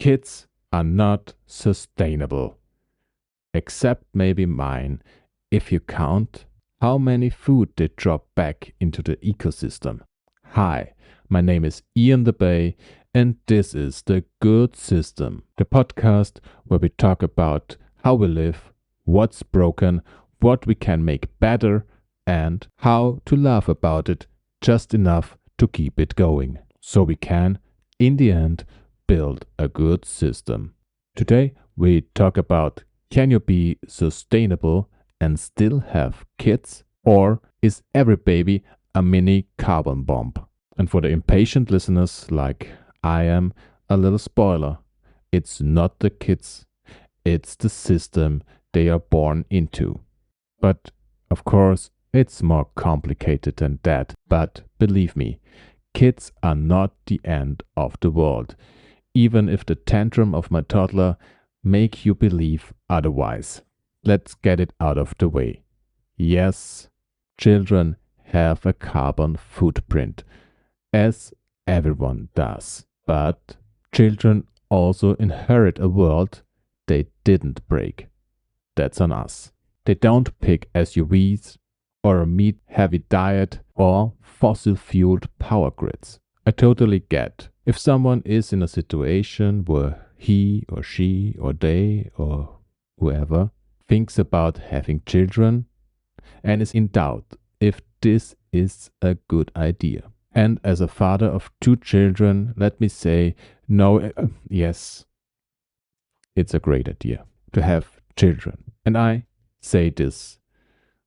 Kids are not sustainable, except maybe mine, if you count how many food they drop back into the ecosystem. Hi, my name is Ian the Bay, and this is The Good System, the podcast where we talk about how we live, what's broken, what we can make better, and how to laugh about it just enough to keep it going, so we can, in the end, build a good system. Today we talk about, can you be sustainable and still have kids? Or is every baby a mini carbon bomb? And for the impatient listeners like I am, a little spoiler. It's not the kids, it's the system they are born into. But of course, it's more complicated than that. But believe me, kids are not the end of the world, even if the tantrum of my toddler make you believe otherwise. Let's get it out of the way. Yes, children have a carbon footprint, as everyone does. But children also inherit a world they didn't break. That's on us. They don't pick SUVs or a meat-heavy diet or fossil-fueled power grids. I totally get if someone is in a situation where he or she or they or whoever thinks about having children and is in doubt if this is a good idea. And as a father of 2 children, let me say, no, yes, it's a great idea to have children. And I say this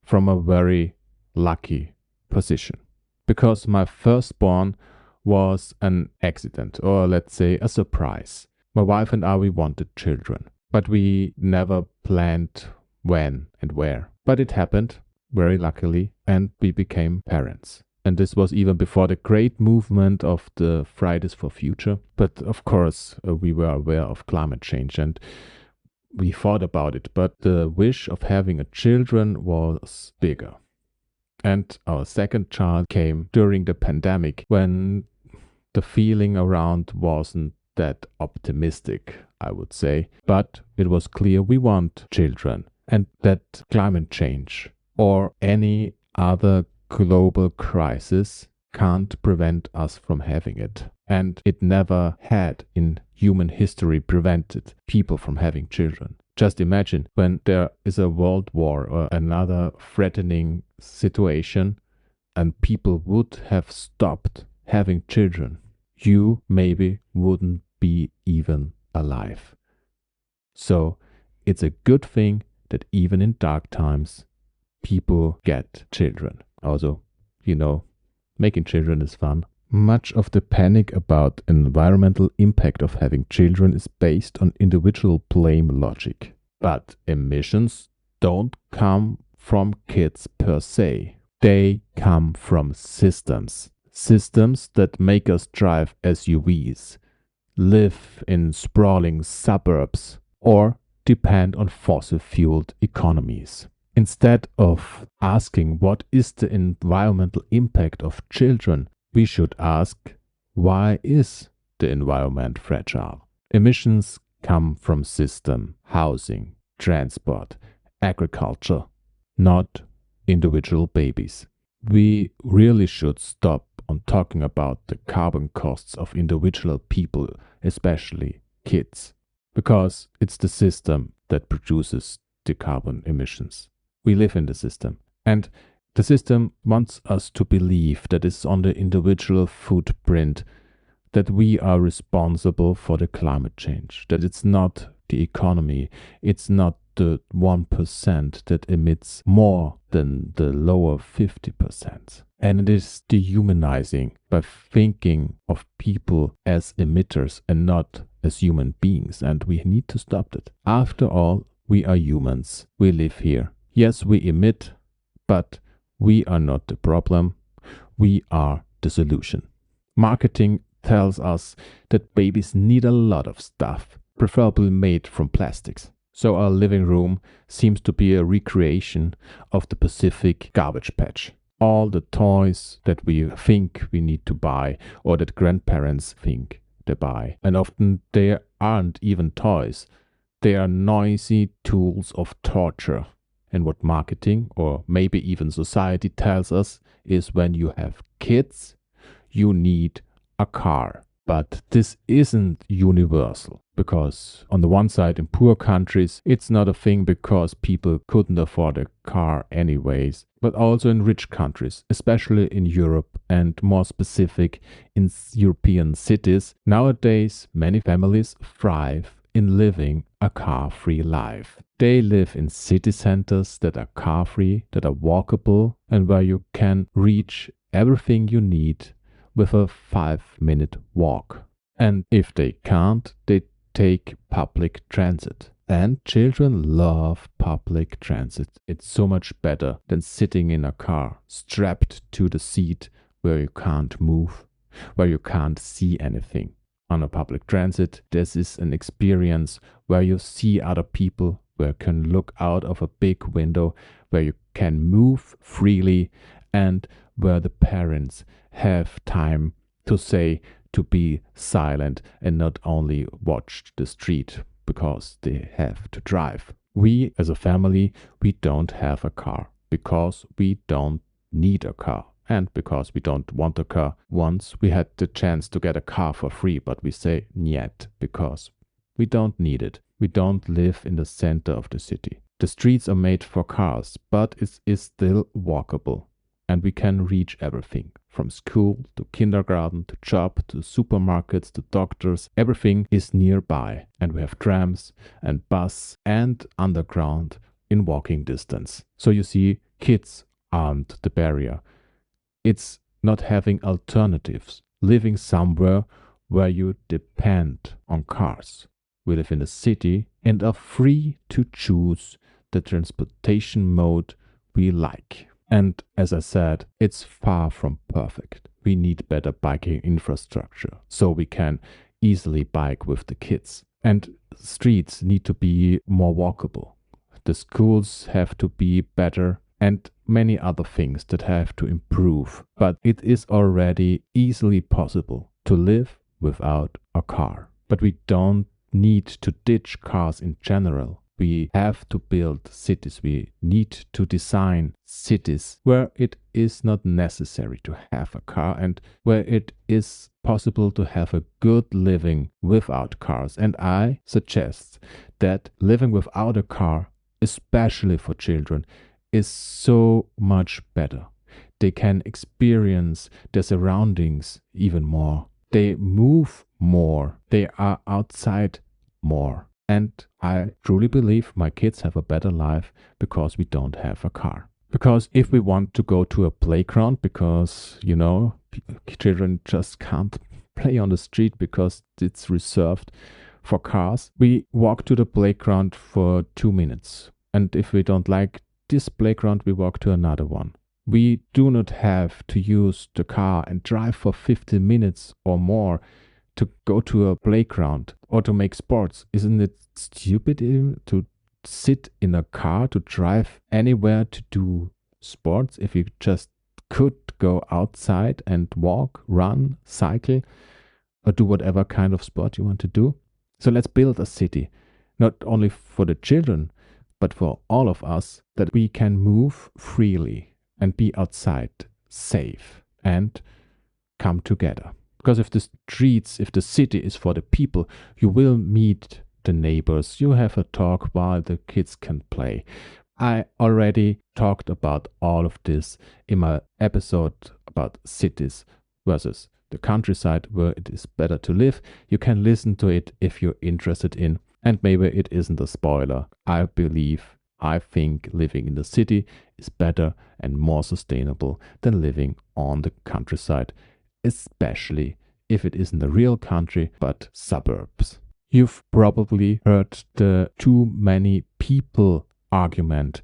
from a very lucky position, because my firstborn was an accident, or let's say a surprise. My wife and I, we wanted children, but we never planned when and where. But it happened, very luckily, and we became parents. And this was even before the great movement of the Fridays for Future. But of course, we were aware of climate change and we thought about it. But the wish of having a children was bigger. And our second child came during the pandemic, when the feeling around wasn't that optimistic, I would say. But it was clear we want children, and that climate change or any other global crisis can't prevent us from having it. And it never had in human history prevented people from having children. Just imagine when there is a world war or another threatening situation and people would have stopped having children. You maybe wouldn't be even alive. So it's a good thing that even in dark times, people get children. Also, making children is fun. Much of the panic about environmental impact of having children is based on individual blame logic. But emissions don't come from kids per se. They come from systems. Systems that make us drive SUVs, live in sprawling suburbs, or depend on fossil-fueled economies. Instead of asking what is the environmental impact of children, we should ask, why is the environment fragile? Emissions come from system, housing, transport, agriculture, not individual babies. We really should stop on talking about the carbon costs of individual people, especially kids, because it's the system that produces the carbon emissions. We live in the system, and the system wants us to believe that it's on the individual footprint that we are responsible for the climate change, that it's not the economy, it's not the 1% that emits more than the lower 50%. And it is dehumanizing by thinking of people as emitters and not as human beings, and we need to stop that. After all, we are humans, we live here. Yes, we emit, but we are not the problem, we are the solution. Marketing tells us that babies need a lot of stuff, preferably made from plastics. So our living room seems to be a recreation of the Pacific garbage patch. All the toys that we think we need to buy or that grandparents think they buy. And often they aren't even toys. They are noisy tools of torture. And what marketing or maybe even society tells us is when you have kids, you need a car. But this isn't universal because on the one side in poor countries it's not a thing because people couldn't afford a car anyways, but also in rich countries, especially in Europe and more specific in European cities. Nowadays many families thrive in living a car-free life. They live in city centers that are car-free, that are walkable, and where you can reach everything you need with a 5-minute walk. And if they can't, they take public transit. And children love public transit. It's so much better than sitting in a car, strapped to the seat where you can't move, where you can't see anything. On a public transit, this is an experience where you see other people, where you can look out of a big window, where you can move freely, and where the parents have time to be silent and not only watch the street because they have to drive. We as a family, we don't have a car because we don't need a car and because we don't want a car. Once we had the chance to get a car for free, but we say niet because we don't need it. We don't live in the center of the city. The streets are made for cars, but it is still walkable. And we can reach everything, from school to kindergarten to job to supermarkets to doctors. Everything is nearby. And we have trams and bus and underground in walking distance. So you see, kids aren't the barrier. It's not having alternatives, living somewhere where you depend on cars. We live in a city and are free to choose the transportation mode we like. And as I said, it's far from perfect. We need better biking infrastructure so we can easily bike with the kids. And streets need to be more walkable. The schools have to be better and many other things that have to improve. But it is already easily possible to live without a car. But we don't need to ditch cars in general. We have to build cities. We need to design cities where it is not necessary to have a car and where it is possible to have a good living without cars. And I suggest that living without a car, especially for children, is so much better. They can experience their surroundings even more. They move more. They are outside more. And I truly believe my kids have a better life because we don't have a car. Because if we want to go to a playground, because, children just can't play on the street because it's reserved for cars, we walk to the playground for 2 minutes. And if we don't like this playground, we walk to another one. We do not have to use the car and drive for 50 minutes or more to go to a playground or to make sports. Isn't it stupid even to sit in a car, to drive anywhere to do sports if you just could go outside and walk, run, cycle, or do whatever kind of sport you want to do? So let's build a city, not only for the children, but for all of us, that we can move freely and be outside, safe, and come together. Because if the city is for the people, you will meet the neighbors, you have a talk while the kids can play. I already talked about all of this in my episode about cities versus the countryside where it is better to live. You can listen to it if you're interested in, and maybe it isn't a spoiler. I think living in the city is better and more sustainable than living on the countryside, especially if it isn't a real country but suburbs. You've probably heard the too many people argument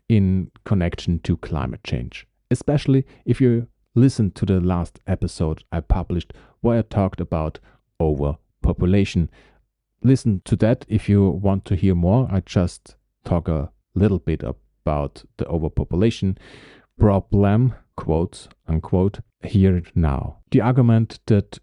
in connection to climate change, especially if you listen to the last episode I published where I talked about overpopulation. Listen to that if you want to hear more. I just talk a little bit about the overpopulation problem quotes unquote, here now. The argument that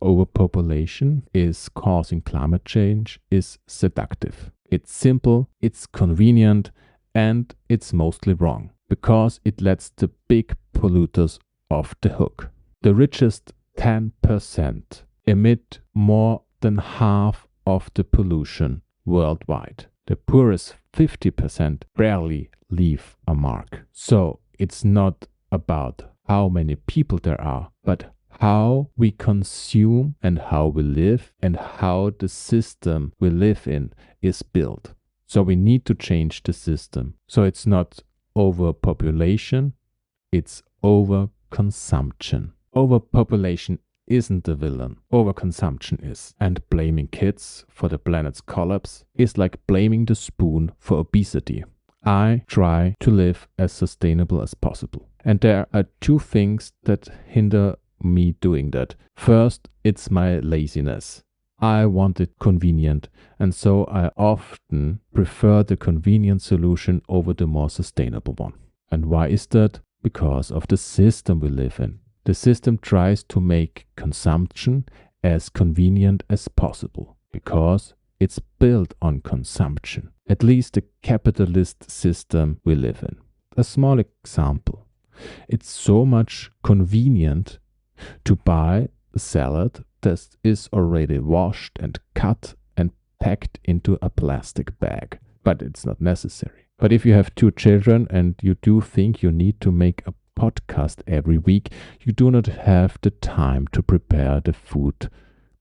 overpopulation is causing climate change is seductive. It's simple, it's convenient, and it's mostly wrong because it lets the big polluters off the hook. The richest 10% emit more than half of the pollution worldwide. The poorest 50% barely leave a mark. So it's not about how many people there are, but how we consume and how we live and how the system we live in is built. So we need to change the system. So it's not overpopulation, it's overconsumption. Overpopulation isn't the villain. Overconsumption is. And blaming kids for the planet's collapse is like blaming the spoon for obesity. I try to live as sustainable as possible. And there are two things that hinder me doing that. First, it's my laziness. I want it convenient, and so I often prefer the convenient solution over the more sustainable one. And why is that? Because of the system we live in. The system tries to make consumption as convenient as possible because it's built on consumption, at least the capitalist system we live in. A small example. It's so much convenient to buy a salad that is already washed and cut and packed into a plastic bag, but it's not necessary. But if you have 2 children and you do think you need to make a podcast every week, you do not have the time to prepare the food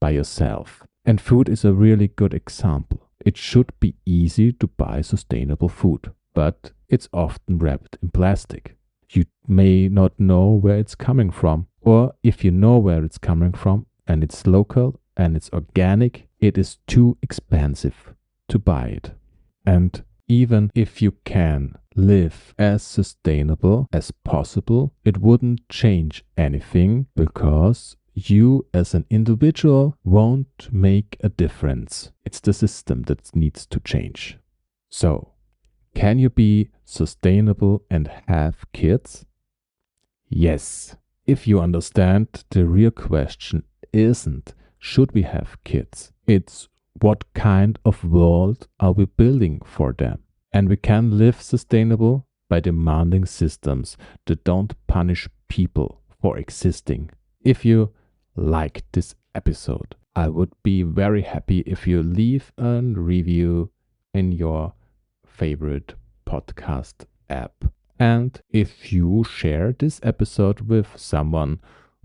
by yourself. And food is a really good example. It should be easy to buy sustainable food, but it's often wrapped in plastic. You may not know where it's coming from, or if you know where it's coming from and it's local and it's organic, it is too expensive to buy it. And even if you can live as sustainable as possible, it wouldn't change anything because you as an individual won't make a difference. It's the system that needs to change. So, can you be sustainable and have kids? Yes. If you understand, the real question isn't should we have kids? It's what kind of world are we building for them? And we can live sustainable by demanding systems that don't punish people for existing. If you liked this episode, I would be very happy if you leave a review in your favorite podcast app. And if you share this episode with someone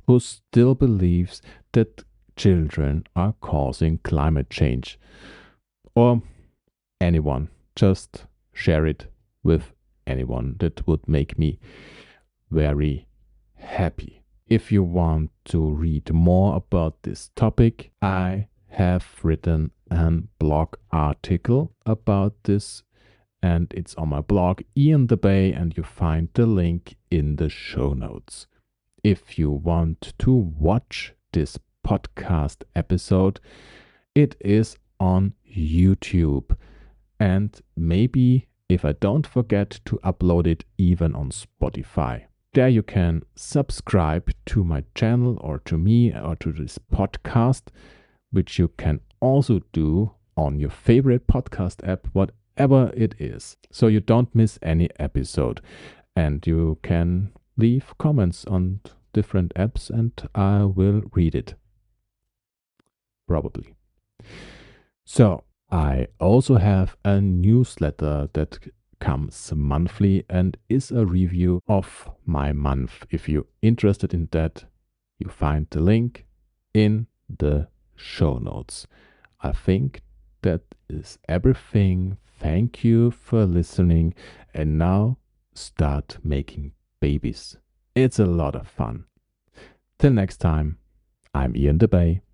who still believes that children are causing climate change, or anyone, just share it with anyone. That would make me very happy. If you want to read more about this topic, I have written a blog article about this, and it's on my blog Ian the Bay, and you find the link in the show notes. If you want to watch this podcast episode, it is on YouTube, and maybe, if I don't forget, to upload it even on Spotify. There you can subscribe to my channel or to me or to this podcast, which you can also do on your favorite podcast app, whatever it is, so you don't miss any episode. And you can leave comments on different apps and I will read it. Probably. So, I also have a newsletter that comes monthly and is a review of my month. If you're interested in that, you find the link in the show notes. I think that is everything. Thank you for listening, and now start making babies. It's a lot of fun. Till next time, I'm Ian the Bay.